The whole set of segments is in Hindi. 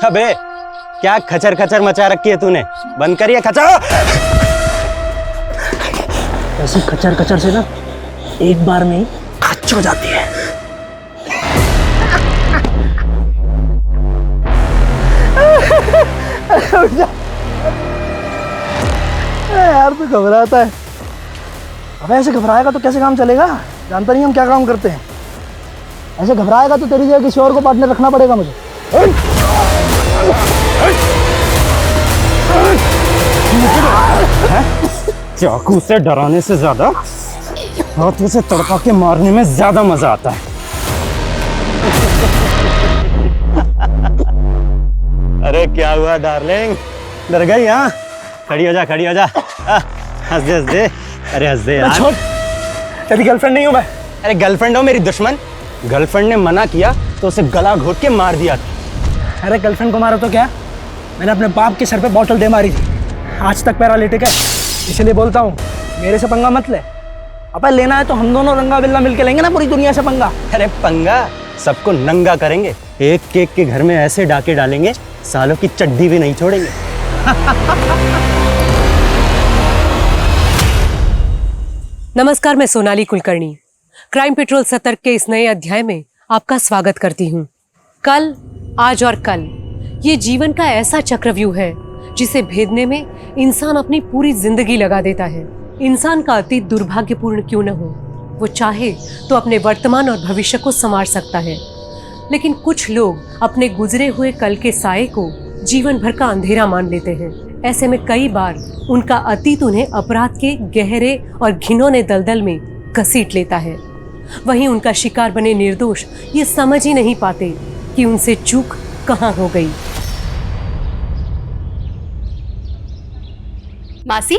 अबे क्या खचर खचर मचा रखी है तूने, बंद करिए खचर। ऐसी खचर खचर से ना एक बार में ही खच हो जाती है। यार तू घबराता है। अब ऐसे घबराएगा तो कैसे काम चलेगा? जानता नहीं हम क्या काम करते हैं। ऐसे घबराएगा तो तेरी जगह किसी और को पार्टनर रखना पड़ेगा मुझे। चाकू से डराने से ज्यादा हाथों से तड़पा के मारने में ज्यादा मजा आता है। अरे क्या हुआ डार्लिंग, डर गई? हाँ खड़ी हो जा, खड़ी हो जा। हंस दे, हंस दे। अरे हंस दे यार। छोड़, तेरी गर्लफ्रेंड नहीं हूं मैं। अरे गर्लफ्रेंड हो मेरी दुश्मन। गर्लफ्रेंड ने मना किया तो उसे गला घोट के मार दिया। अरे गर्लफ्रेंड को मारा तो क्या, मैंने अपने बाप के सर पे बॉटल दे मारी थी। आज तक पैरालिटिक है, इसलिए बोलता हूँ मेरे से पंगा मत ले। अब लेना है तो हम दोनों रंगा बिल्ला मिलके लेंगे ना पूरी दुनिया से पंगा। अरे पंगा सबको नंगा करेंगे, एक केक के घर में ऐसे डाके डालेंगे सालों की चड्डी भी नहीं छोड़ेंगे। नमस्कार, मैं सोनाली कुलकर्णी क्राइम पेट्रोल सतर्क के इस नए अध्याय में आपका स्वागत करती हूँ। कल, आज और कल ये जीवन का ऐसा चक्रव्यूह है जिसे भेदने में इंसान अपनी पूरी जिंदगी लगा देता है। इंसान का अतीत दुर्भाग्यपूर्ण क्यों न हो, वो चाहे तो अपने वर्तमान और भविष्य को संवार सकता है, लेकिन कुछ लोग अपने गुजरे हुए कल के साये को जीवन भर का अंधेरा मान लेते हैं। ऐसे में कई बार उनका अतीत उन्हें अपराध के गहरे और घिनौने दलदल में घसीट लेता है। वहीं उनका शिकार बने निर्दोष ये समझ ही नहीं पाते कि उनसे चूक कहाँ हो गई। मासी,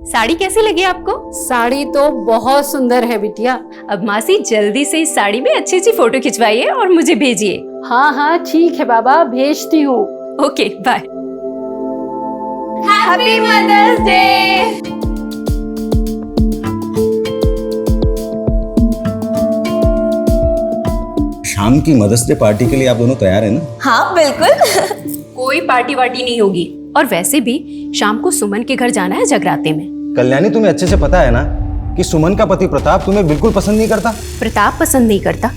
साड़ी कैसी लगी आपको? साड़ी तो बहुत सुंदर है बिटिया। अब मासी जल्दी से इस साड़ी में अच्छी अच्छी फोटो खिंचवाइए और मुझे भेजिए। हाँ हाँ ठीक है बाबा, भेजती हूँ। Okay bye. Happy mother's day. शाम की मदर्स डे पार्टी के लिए आप दोनों तैयार हैं ना? हाँ बिल्कुल। कोई पार्टी वार्टी नहीं होगी, और वैसे भी शाम को सुमन के घर जाना है जगराते में। कल्याणी, तुम्हें अच्छे से पता है ना कि सुमन का पति प्रताप तुम्हें बिल्कुल पसंद नहीं करता। प्रताप पसंद नहीं करता,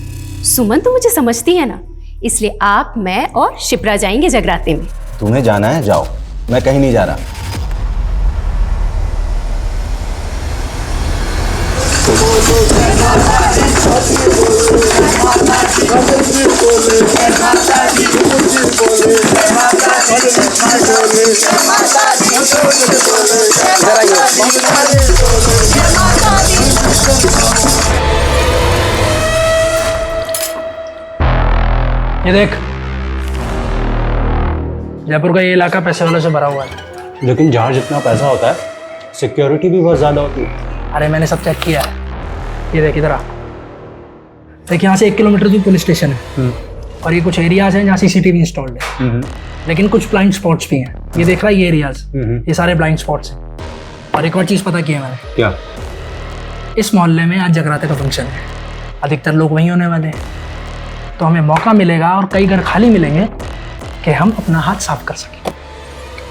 सुमन तो मुझे समझती है ना, इसलिए आप, मैं और शिप्रा जाएंगे जगराते में। तुम्हें जाना है जाओ, मैं कहीं नहीं जा रहा। ये देख, जयपुर का ये इलाका पैसे वालों से भरा हुआ है। लेकिन जहाँ जितना पैसा होता है सिक्योरिटी भी बहुत ज्यादा होती है। अरे मैंने सब चेक किया है। ये देख इधर आ, देख यहाँ से 1 किलोमीटर दूर पुलिस स्टेशन है और ये कुछ एरियाज हैं जहाँ सीसीटीवी इंस्टॉल्ड है, लेकिन कुछ ब्लाइंड स्पॉट्स भी हैं। ये देख रहा है ये एरियाज, ये सारे ब्लाइंड स्पॉट्स हैं। और एक और चीज़ पता की है मैंने। क्या? इस मोहल्ले में आज जगराते का फंक्शन है, अधिकतर लोग वहीं होने वाले हैं, तो हमें मौका मिलेगा और कई घर खाली मिलेंगे कि हम अपना हाथ साफ कर सकें।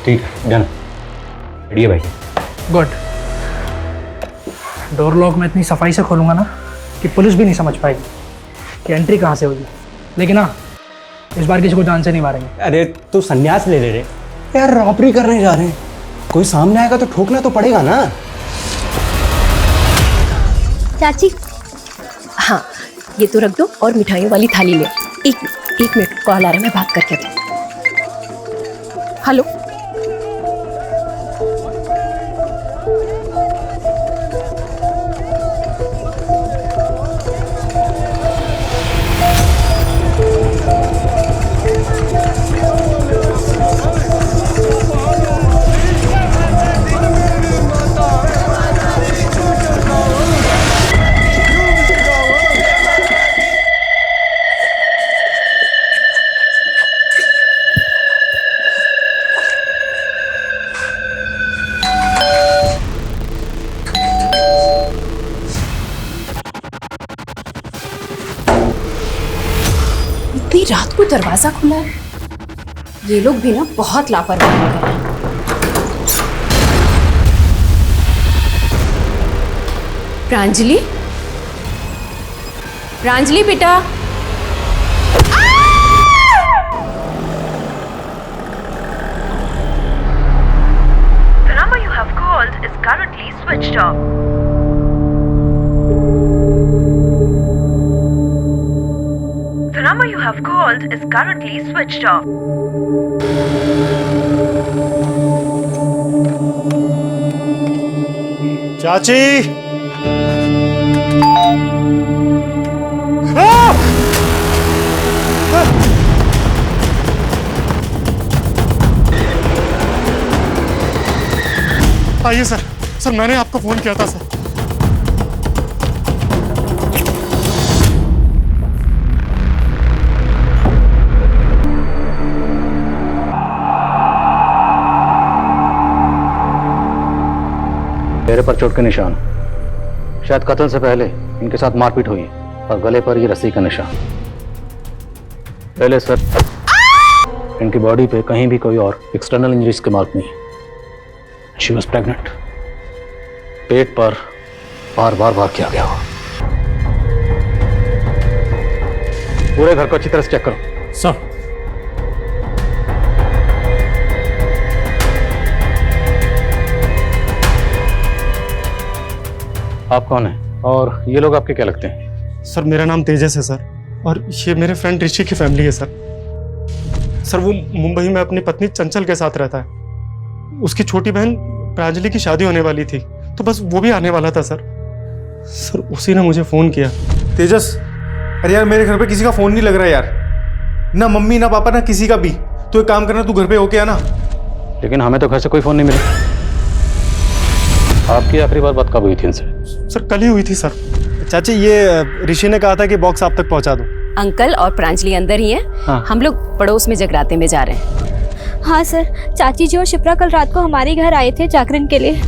ठीक है, डन। बढ़िया भाई। गुड। डोर लॉक में इतनी सफाई से खोलूंगा ना कि पुलिस भी नहीं समझ पाएगी कि एंट्री कहाँ से होगी। लेकिन हाँ, इस बार किसी को जान से नहीं मारेंगे। अरे तू संन्यास ले ले रे यार, रॉबरी करने जा रहे हैं, कोई सामने आएगा तो ठोकना तो पड़ेगा ना। चाची, हाँ ये तो रख दो और मिठाइयों वाली थाली ले। एक मिनट, कॉल आ रहा है, मैं बात करके आती हूँ। हेलो, इतनी रात को दरवाजा खुला है, ये लोग भी ना बहुत लापरवाही कर रहे हैं। प्रांजलि, प्रांजलि बेटा, The number you have called is currently switched off. The number you have called is currently switched off. चाची आइए सर। सर मैंने आपको फोन किया था सर। चेहरे पर चोट के निशान, शायद कत्ल से पहले इनके साथ मारपीट हुई है और गले पर ये रस्सी का निशान। पहले सर इनकी बॉडी पे कहीं भी कोई और एक्सटर्नल इंजरीज के मार्क नहीं है। She was pregnant. पेट पर बार बार वार किया गया हो। पूरे घर को अच्छी तरह से चेक करो। सर आप कौन हैं और ये लोग आपके क्या लगते हैं? सर मेरा नाम तेजस है सर, और ये मेरे फ्रेंड ऋषि की फैमिली है सर। सर वो मुंबई में अपनी पत्नी चंचल के साथ रहता है। उसकी छोटी बहन प्रांजलि की शादी होने वाली थी, तो बस वो भी आने वाला था सर। सर उसी ने मुझे फोन किया। तेजस, अरे यार मेरे घर पे किसी का फोन नहीं लग रहा यार, ना मम्मी ना पापा ना किसी का भी। तो एक काम करना, तू घर पे होके आना। लेकिन हमें तो घर से कोई फोन नहीं मिला। आपकी आखिरी बात कब हुई थी इनसे? सर कल ही हुई थी सर। चाची ये ऋषि ने कहा था कि बॉक्स आप तक पहुंचा दो। अंकल और प्रांजलि अंदर ही है। हाँ। हम लोग पड़ोस में जगराते में जा रहे हैं। हाँ सर, चाची जी और शिप्रा कल रात को हमारे घर आए थे जागरण के लिए,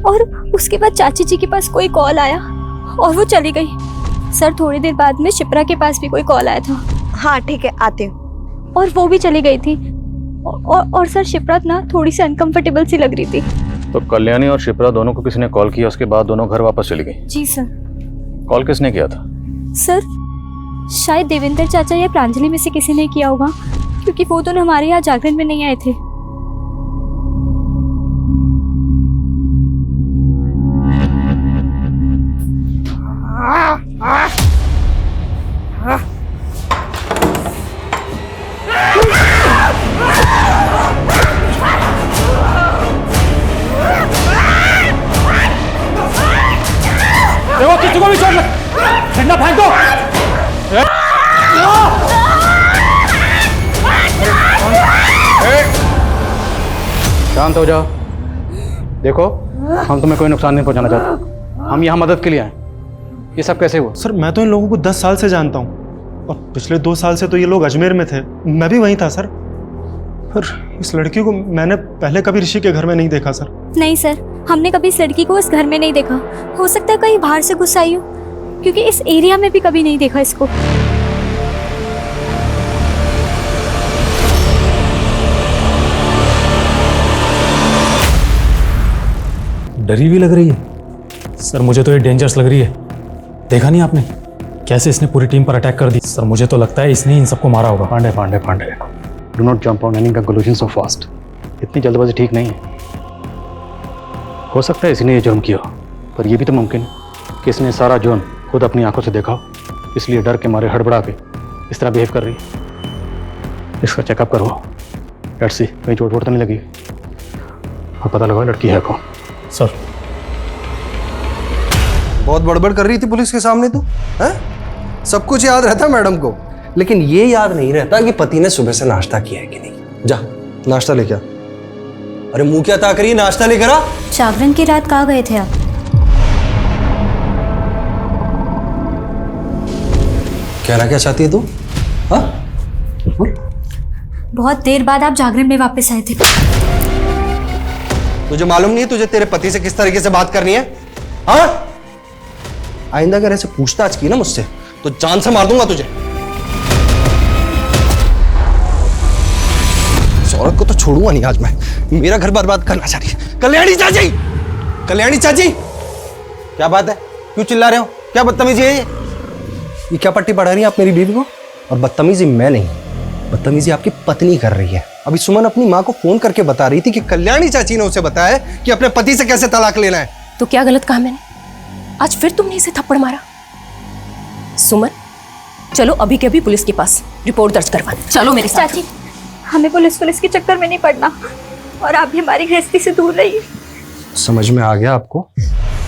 और उसके बाद चाची जी के पास कोई कॉल आया और वो चली गई। सर थोड़ी देर बाद में शिप्रा के पास भी कोई कॉल आया था। हाँ ठीक है, आते हो। और वो भी चली गई थी। और सर शिप्रा ना थोड़ी सी अनकंफर्टेबल सी लग रही थी। तो कल्याणी और शिप्रा दोनों को किसी ने कॉल किया, उसके बाद दोनों घर वापस चली गई? जी सर। कॉल किसने किया था? सर शायद देवेंद्र चाचा या प्रांजलि में से किसी ने किया होगा, क्योंकि वो दोनों हमारे यहाँ जागरण में नहीं आए थे। देखो किसी को भी चोट लग, डंडा फेंको। शांत हो जाओ। देखो हम तुम्हें कोई नुकसान नहीं पहुंचाना चाहते, हम यहाँ मदद के लिए आए। ये सब कैसे हुआ? सर मैं तो इन लोगों को 10 साल से जानता हूँ, और पिछले 2 साल से तो ये लोग अजमेर में थे, मैं भी वहीं था सर। पर इस लड़की को मैंने पहले कभी ऋषि के घर में नहीं देखा सर। नहीं सर, हमने कभी इस लड़की को इस घर में नहीं देखा। हो सकता है कहीं बाहर से घुस आई हो, क्योंकि इस एरिया में भी कभी नहीं देखा इसको। डरी भी लग रही है सर। मुझे तो ये डेंजरस लग रही है। देखा नहीं आपने कैसे इसने पूरी टीम पर अटैक कर दी? सर मुझे तो लगता है इसने इन सबको मारा होगा। Pandey Pandey Pandey, do not jump on any conclusion so fast. इतनी जल्दबाजी ठीक नहीं है। हो सकता है इसी ने ये जुर्म किया, पर यह भी तो मुमकिन है कि इसने सारा जुर्म खुद अपनी आंखों से देखा हो, इसलिए डर के मारे हड़बड़ा के इस तरह बिहेव कर रही है। इसका चेकअप करवाओ। लेट्स सी कहीं चोट वोट तो नहीं लगी, और पता लगाओ लड़की है कौन। सर बहुत बड़बड़ कर रही थी पुलिस के सामने तू, हैं? सब कुछ याद रहता मैडम को, लेकिन ये याद नहीं रहता कि पति ने सुबह से नाश्ता किया है कि नहीं। जा नाश्ता लेके आ। अरे मुंह क्या ताक रही है, नाश्ता लेकर आ। जागरण की रात कहाँ गए थे आप? कहना क्या चाहती है तू? हाँ बोल। बहुत देर बाद आप जागरण में वापस आए थे। तुझे मालूम नहीं है तुझे तेरे पति से किस तरीके से बात करनी है? हाँ, आइंदा अगर ऐसे पूछताछ की ना मुझसे तो जान से मार दूंगा तुझे। इस औरत को तो छोड़ूंगा नहीं आज मैं। मेरा घर बर्बाद करना चाह रही है। कल्याणी चाची, कल्याणी चाची, क्या बात है? क्यों चिल्ला रहे हो? क्या बदतमीजी है ये क्या पट्टी पढ़ा रही है आप मेरी बीवी को? और बदतमीजी मैं नहीं, बदतमीजी आपकी पत्नी कर रही है। अभी सुमन अपनी माँ को फोन करके बता रही थी कि कल्याणी चाची ने उसे बताया कि अपने पति से कैसे तलाक लेना है। तो क्या गलत कहा मैंने? आज फिर तुमने इसे थप्पड़ मारा। सुमन, चलो अभी के अभी पुलिस के पास रिपोर्ट दर्ज करवा। चलो मेरे साथ। चाची, हमें पुलिस के चक्कर में नहीं पड़ना, और आप भी हमारी गृहस्थी से दूर रहिए। समझ में आ गया आपको,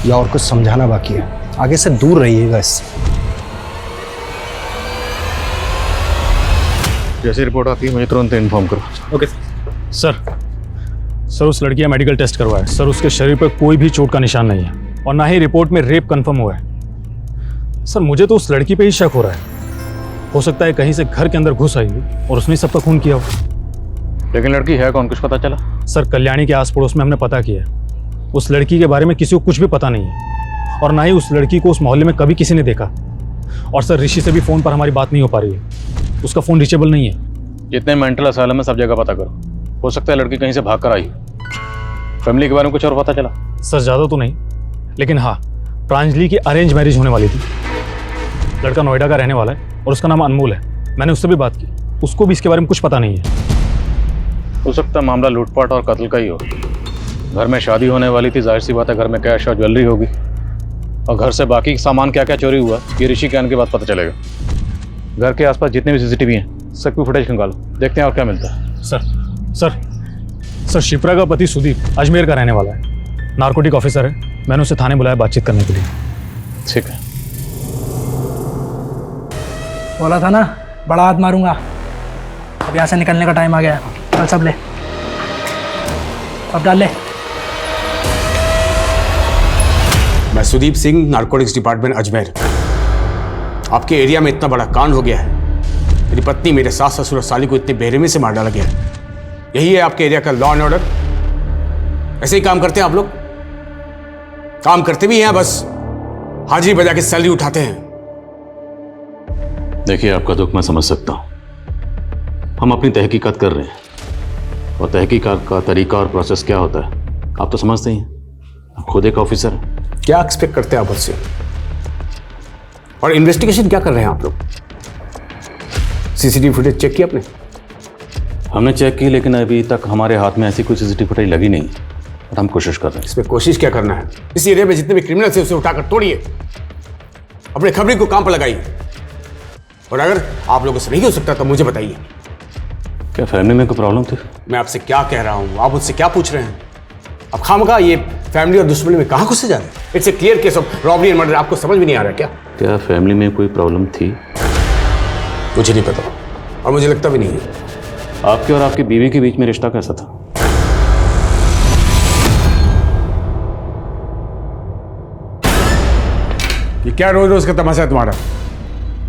या और कुछ समझाना बाकी है? आगे से दूर रहिएगा इससे। जैसी रिपोर्ट आती है मुझे तुरंत इन्फॉर्म करो। Okay sir. सर उस लड़की का मेडिकल टेस्ट करवाया सर, उसके शरीर पर कोई भी चोट का निशान नहीं है और ना ही रिपोर्ट में रेप कंफर्म हुआ है। सर मुझे तो उस लड़की पे ही शक हो रहा है। हो सकता है कहीं से घर के अंदर घुस आई हो और उसने सबका खून किया हो। लेकिन लड़की है कौन, कुछ पता चला? सर कल्याणी के आस पड़ोस में हमने पता किया, उस लड़की के बारे में किसी को कुछ भी पता नहीं है और ना ही उस लड़की को उस मोहल्ले में कभी किसी ने देखा। और सर ऋषि से भी फ़ोन पर हमारी बात नहीं हो पा रही है, उसका फ़ोन रीचेबल नहीं है। जितने मेंटल असाइलम है सब जगह पता करो, हो सकता है लड़की कहीं से भाग कर आई। फैमिली के बारे में कुछ और पता चला? सर ज़्यादा तो नहीं, लेकिन हाँ प्रांजलि की अरेंज मैरिज होने वाली थी। लड़का नोएडा का रहने वाला है और उसका नाम अनमोल है। मैंने उससे भी बात की, उसको भी इसके बारे में कुछ पता नहीं है। हो सकता है मामला लूटपाट और कत्ल का ही हो। घर में शादी होने वाली थी, जाहिर सी बात है घर में कैश और ज्वेलरी होगी, और घर से बाकी सामान क्या क्या चोरी हुआ ये ऋषि के आने के बाद पता चलेगा। घर के आसपास जितने भी सीसीटीवी हैं सबकी फुटेज निकालो, देखते हैं और क्या मिलता है। सर शिप्रा का पति सुदीप अजमेर का रहने वाला है, नार्कोटिक ऑफिसर है। मैंने उसे थाने बुलाया बातचीत करने के लिए। ठीक है। बोला था ना बड़ा हाथ मारूंगा। अब यहाँ से निकलने का टाइम आ गया। चल सब ले, अब डाल ले। मैं सुदीप सिंह, नार्कोटिक्स डिपार्टमेंट अजमेर। आपके एरिया में इतना बड़ा कांड हो गया है, मेरी पत्नी, मेरे सास, ससुर और साली को इतने बेरहमी से मार डाला गया है। यही है आपके एरिया का लॉ एंड ऑर्डर? ऐसे ही काम करते हैं आप लोग? काम करते भी हैं, बस हाजिरी बजा के सैलरी उठाते हैं। देखिए आपका दुख मैं समझ सकता हूँ। हम अपनी तहकीकात कर रहे हैं और तहकीकात का तरीका और प्रोसेस क्या होता है आप तो समझते ही हैं। आप खुद एक ऑफिसर हैं। क्या एक्सपेक्ट करते हैं आप मुझसे? और इन्वेस्टिगेशन क्या कर रहे हैं आप लोग? सीसीटीवी फुटेज चेक की आपने? हमने चेक की, लेकिन अभी तक हमारे हाथ में ऐसी कोई सीसीटीवी फुटेज लगी नहीं, और हम कोशिश कर रहे हैं। इसमें कोशिश क्या करना है? इस एरिया में जितने भी क्रिमिनल थे उसे उठाकर तोड़िए, अपने खबरी को काम पर लगाइए, और अगर आप लोगों से नहीं हो सकता तो मुझे बताइए। क्या फैमिली में कोई प्रॉब्लम थी? मैं आपसे क्या कह रहा हूं, आप मुझसे क्या पूछ रहे हैं? अब खामखा ये फैमिली और दुश्मनी में कहां घुसे जा रहे हैं? It's a clear case of robbery and murder. आपको समझ में नहीं आ रहा क्या? क्या फैमिली में कोई प्रॉब्लम थी? मुझे नहीं पता, और मुझे लगता भी नहीं है। आपके और आपकी बीवी के बीच में रिश्ता कैसा था? ये क्या रोज रोज का तमाशा है तुम्हारा?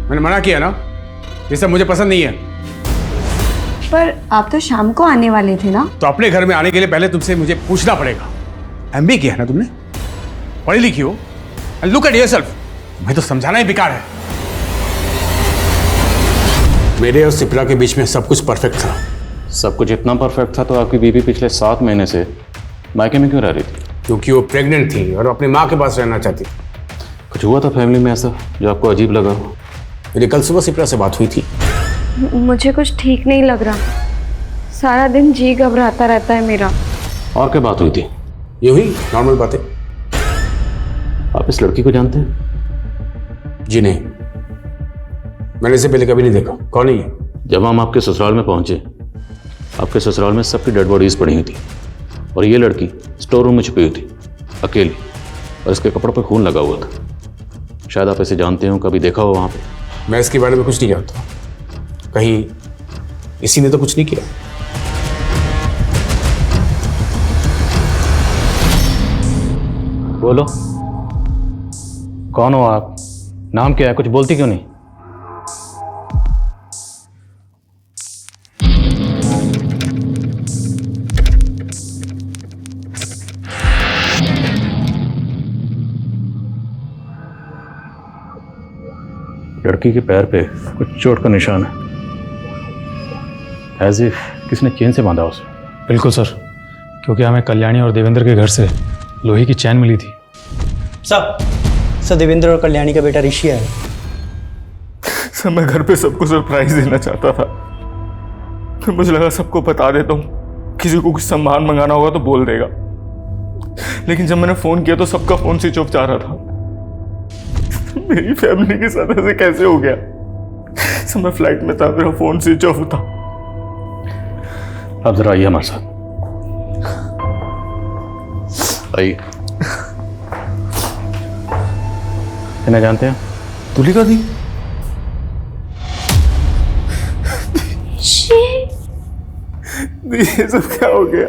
मैंने मना किया ना, ये सब मुझे पसंद नहीं है। पर आप तो शाम को आने वाले थे ना? तो अपने घर में आने के लिए पहले तुमसे मुझे पूछना पड़ेगा। एमबी किया है ना तुमने, पढ़ी लिखी हो, एंड लुक एट योरसेल्फ। मैं तो समझाना ही बेकार है। मेरे और सिप्रा के बीच में सब कुछ परफेक्ट था। सब कुछ इतना परफेक्ट था तो आपकी बीवी पिछले 7 महीने से मायके में क्यों रह रही थी? क्योंकि वो प्रेग्नेंट थी और अपनी माँ के पास रहना चाहती। कुछ हुआ था फैमिली में ऐसा जो आपको अजीब लगा हो? मेरी कल सुबह सिप्रा से बात हुई थी। मुझे कुछ ठीक नहीं लग रहा, सारा दिन जी घबराता रहता है मेरा। और क्या बात हुई थी? ये हुई नॉर्मल बातें। आप इस लड़की को जानते हैं? जी नहीं, मैंने इसे पहले कभी नहीं देखा। कौन है ये? जब हम आपके ससुराल में पहुंचे, आपके ससुराल में सबकी डेड बॉडीज पड़ी हुई थी और ये लड़की स्टोर रूम में छुपी हुई थी अकेली, और इसके कपड़ों पर खून लगा हुआ था। शायद आप इसे जानते हो, कभी देखा हो वहां पे? मैं इसके बारे में कुछ नहीं जानता। कहीं इसी ने तो कुछ नहीं किया। बोलो, कौन हो आप? नाम क्या है? कुछ बोलती क्यों नहीं? लड़की के पैर पे कुछ चोट का निशान है, एज इफ किसने चेन से बांधा उसे? बिल्कुल सर, क्योंकि हमें कल्याणी और देवेंद्र के घर से लोहे की चैन मिली थी। सर देवेंद्र और कल्याणी का बेटा ऋषि है। सर मैं घर पे सबको सरप्राइज देना चाहता था, फिर मुझे लगा सबको बता देता हूँ, किसी को कुछ सामान मंगाना होगा तो बोल देगा। लेकिन जब मैंने फोन किया तो सबका फोन स्विच ऑफ जा रहा था। मेरी फैमिली के साथ ऐसे कैसे हो गया? सर मैं फ्लाइट में था, मेरा फोन स्विच ऑफ था। आप जरा आइए हमारे साथ, आइए। इन्हें जानते हैं? तुलिका दी? ये सब क्या हो गया?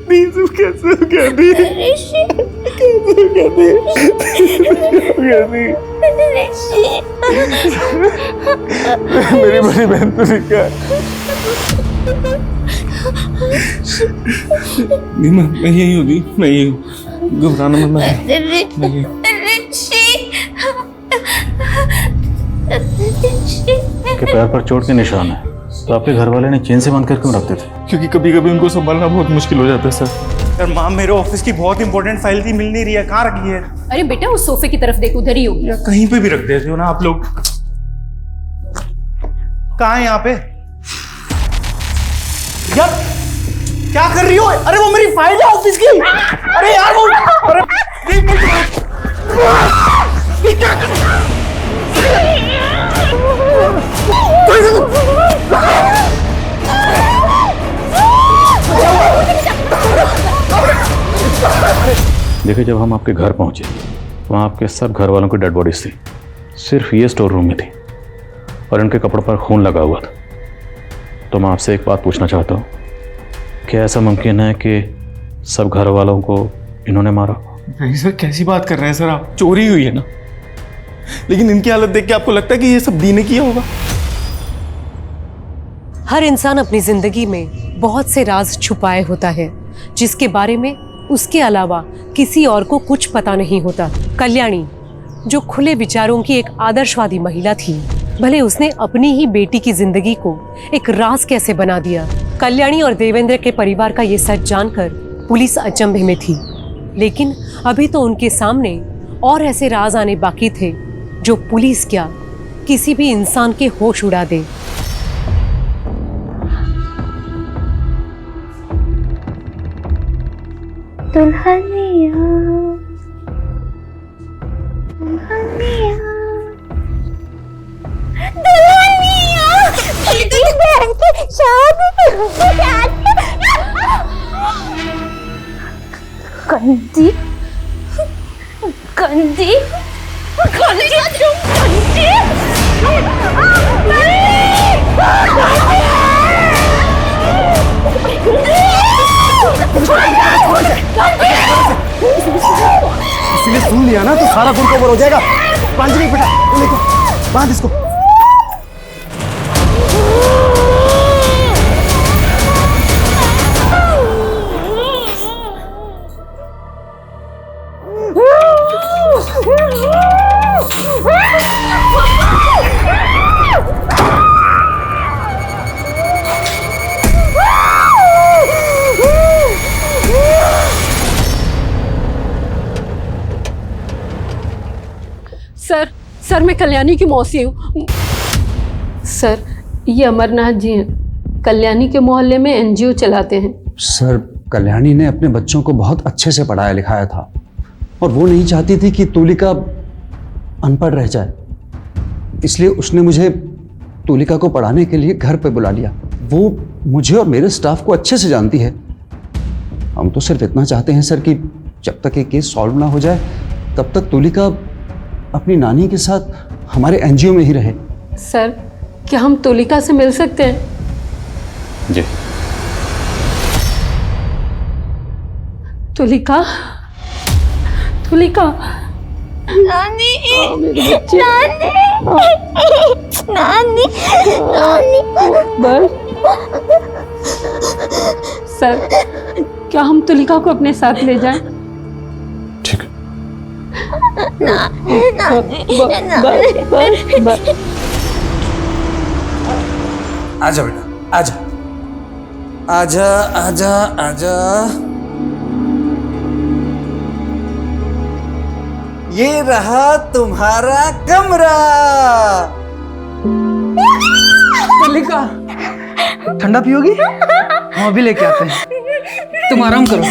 दी सब कैसे हो गया? दी कैसे हो गया? दी मेरी बड़ी बहन तुलिका। मैं यही हूँ दी, मैं यही हूँ, घबराना मत। मैं के पैर पर चोट के निशान है, तो आपके घर वाले ने चेन से बांध कर क्यों रखते थे? क्योंकि कभी कभी उनको संभालना बहुत मुश्किल हो जाता है सर। यार माँ, मेरे ऑफिस की बहुत इंपॉर्टेंट फाइल थी, मिल नहीं रही है, कहाँ रखी है? अरे बेटा उस सोफे की तरफ देख, उधर ही होगी। या कहीं पे भी रख देते हो ना आप लोग। कहाँ है यहाँ पे? यार क्या कर रही हो? अरे वो मेरी फाइल है ऑफिस की। अरे यार वो, अरे देखिए, जब हम आपके घर पहुंचे वहाँ आपके सब घर वालों की डेड बॉडीज थी, सिर्फ ये स्टोर रूम में थी और इनके कपड़ों पर खून लगा हुआ था। तो मैं आपसे एक बात पूछना चाहता हूँ, क्या ऐसा मुमकिन है कि सब घर वालों को इन्होंने मारा? नहीं सर, कैसी बात कर रहे हैं सर आप? चोरी हुई है ना, लेकिन इनकी हालत देख के आपको लगता है कि ये सब दी ने किया होगा? हर इंसान अपनी जिंदगी में बहुत से राज छुपाए होता है, जिसके बारे में उसके अलावा किसी और को कुछ पता नहीं होता। कल्याणी, जो खुले विचारों की एक आदर्शवादी महिला थी, भले उसने अपनी ही बेटी की जिंदगी को एक राज कैसे बना दिया। कल्याणी और देवेंद्र के परिवार का ये सच जानकर पुलिस अचंभे में थी, लेकिन अभी तो उनके सामने और ऐसे राज आने बाकी थे जो पुलिस क्या किसी भी इंसान के होश उड़ा दे। दुल्हनिया दुल्हनिया दुल्हनिया मेरी बहन की शादी गंदी गंदी गंदी गंदी किसी ने सुन लिया ना तो सारा गुड़ कवर हो जाएगा। प्रांजलि बेटा, लेको बांध इसको। सर मैं कल्याणी की मौसी हूँ। सर ये अमरनाथ जी हैं, कल्याणी के मोहल्ले में एनजीओ चलाते हैं। सर कल्याणी ने अपने बच्चों को बहुत अच्छे से पढ़ाया लिखाया था और वो नहीं चाहती थी कि तुलिका अनपढ़ रह जाए, इसलिए उसने मुझे तुलिका को पढ़ाने के लिए घर पे बुला लिया। वो मुझे और मेरे स्टाफ को अच्छे से जानती है। हम तो सिर्फ इतना चाहते हैं सर कि जब तक ये केस सॉल्व ना हो जाए तब तक तुलिका अपनी नानी के साथ हमारे एनजीओ में ही रहे। सर क्या हम तुलिका से मिल सकते हैं? जी। तुलिका, तुलिका नानी मेरे बच्चे, नानी नानी नानी बस। सर क्या हम तुलिका को अपने साथ ले जाएं? ठीक है। आजा बेटा आजा। आजा आजा आजा। ये रहा तुम्हारा कमरा। तुलिका, ठंडा पियोगी? हम अभी लेके आते हैं, तुम आराम करो।